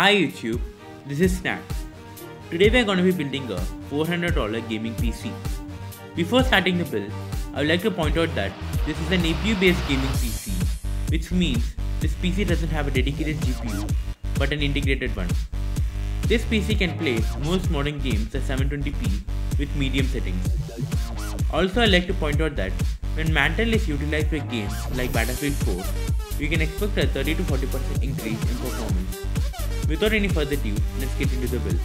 Hi YouTube, this is Snack. Today we are going to be building a $400 gaming PC. Before starting the build, I would like to point out that this is an APU based gaming PC, which means this PC doesn't have a dedicated GPU but an integrated one. This PC can play most modern games at 720p with medium settings. Also, I'd like to point out that when Mantle is utilized for games like Battlefield 4, you can expect a 30 to 40% increase in performance. Without any further ado, let's get into the build.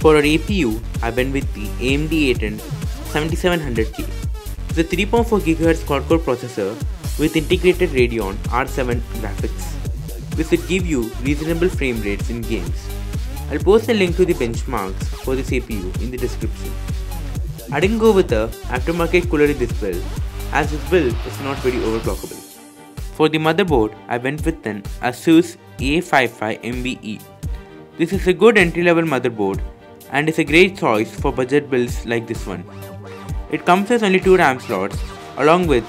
For our APU, I went with the AMD A10 7700K. It's a 3.4 GHz quad-core processor with integrated Radeon R7 graphics, which should give you reasonable frame rates in games. I'll post a link to the benchmarks for this APU in the description. I didn't go with the aftermarket cooler in this build, as this build is not very overclockable. For the motherboard, I went with an Asus A55MBE. This is a good entry-level motherboard and is a great choice for budget builds like this one. It comes with only 2 RAM slots along with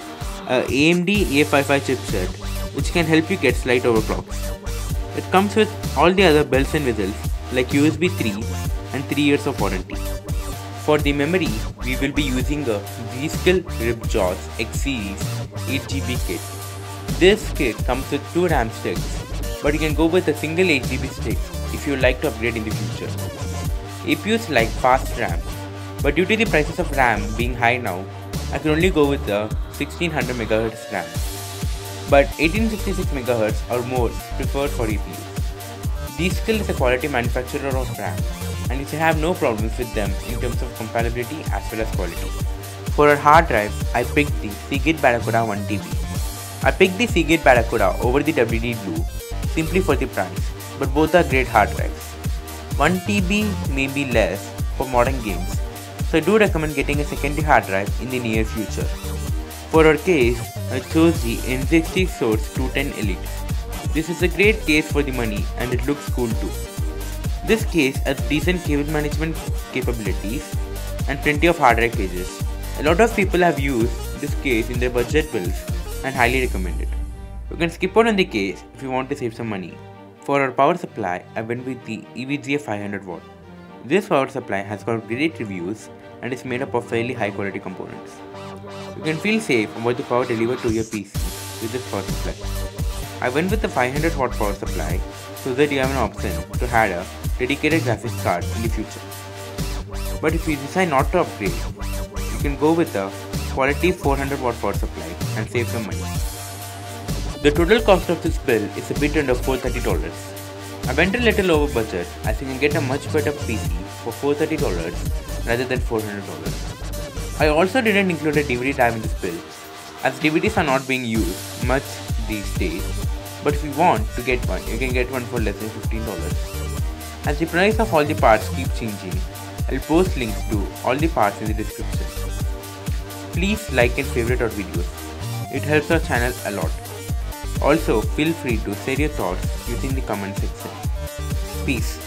a AMD A55 chipset, which can help you get slight overclocks. It comes with all the other bells and whistles like USB 3 and 3 years of warranty. For the memory, we will be using a G-Skill Ripjaws X Series 8GB kit. This kit comes with 2 RAM sticks, but you can go with a single 8GB stick if you would like to upgrade in the future. APUs like fast RAM, but due to the prices of RAM being high now, I can only go with the 1600 MHz RAM. But 1866 MHz or more is preferred for APUs. G-Skill is a quality manufacturer of RAM, and you should have no problems with them in terms of compatibility as well as quality. For our hard drive, I picked the Seagate Barracuda 1TB. I picked the Seagate Barracuda over the WD Blue simply for the price, but both are great hard drives. 1TB may be less for modern games, so I do recommend getting a secondary hard drive in the near future. For our case, I chose the N60 Source 210 Elite. This is a great case for the money and it looks cool too. This case has decent cable management capabilities and plenty of hard drive cages. A lot of people have used this case in their budget builds and highly recommend it. You can skip out on the case if you want to save some money. For our power supply, I went with the EVGA 500W. This power supply has got great reviews and is made up of fairly high quality components. You can feel safe about the power delivered to your PC with this power supply. I went with the 500W power supply so that you have an option to add a dedicated graphics card in the future. But if you decide not to upgrade, you can go with the quality 400W power supply and save some money. The total cost of this build is a bit under $430. I went a little over budget as you can get a much better PC for $430 rather than $400. I also didn't include a DVD drive in this build as DVDs are not being used much these days, but if you want to get one, you can get one for less than $15. As the price of all the parts keep changing, I'll post links to all the parts in the description. Please like and favorite our videos. It helps our channel a lot. Also, feel free to share your thoughts using the comment section. Peace.